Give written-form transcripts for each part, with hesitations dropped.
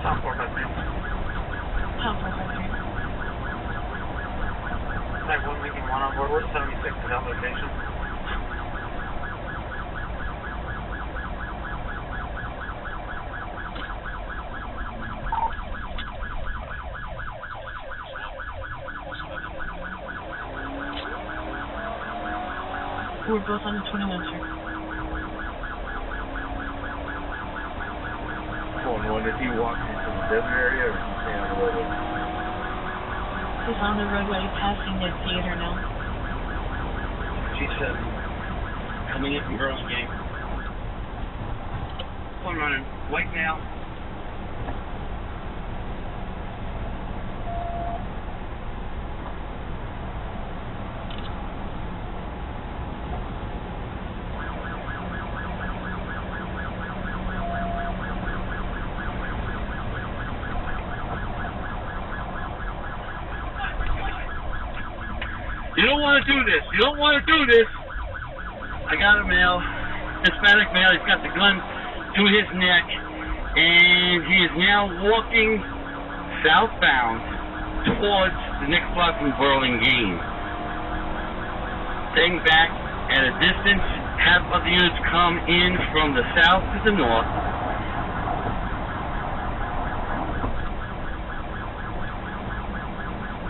How 453? How 453? Type 1 Lincoln 1 on board. We're 76 to that location. We're both on the 21, sir. Is he walking into the desert area or is he staying on the roadway? He's on the roadway passing the theater now. G7. Coming in from Girls Game. One running. White now. You don't want to do this. You don't want to do this. I got a male, Hispanic male. He's got the gun to his neck, and he is now walking southbound towards the next block from Burling Game. Staying back at a distance. Half of the units come in from the south to the north.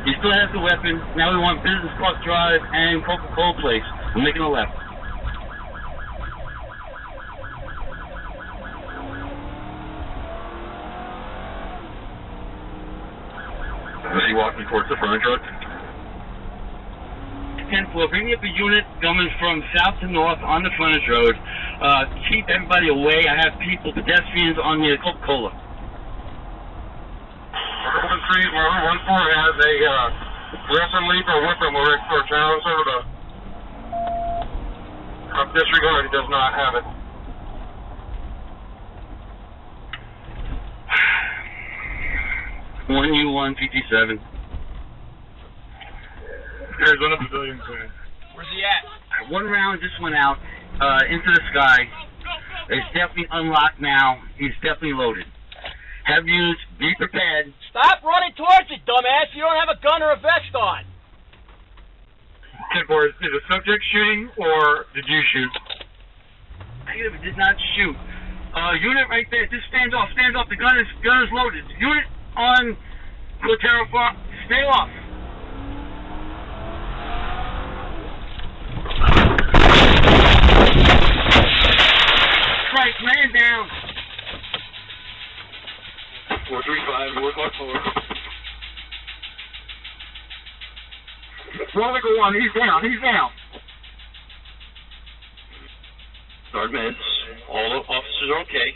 He still has the weapon. Now we want Business Park Drive and Coca-Cola Place. We're making a left. Is he walking towards the frontage road? 10 floor. Bring up a unit coming from south to north on the frontage road. Keep everybody away. I have people, pedestrians on the Coca-Cola. 1-3, Marana 1-4 has a Wilson leap or whip him over for challenge over to disregard. He does not have it. One U1 PT7. Arizona Pavilion Clear. Where's he at? One round just went out into the sky. It's definitely unlocked now. He's definitely loaded. Have units be prepared. Stop running towards it, dumbass. You don't have a gun or a vest on. 10-4, is the subject shooting or did you shoot? Negative, did not shoot. Unit right there, just stand off, stand off. The gun is loaded. Unit on Cotero Farm, stay off. Right, man down. 435, North 4. Monica 1, he's down, he's down. Sergeant, all the officers are okay.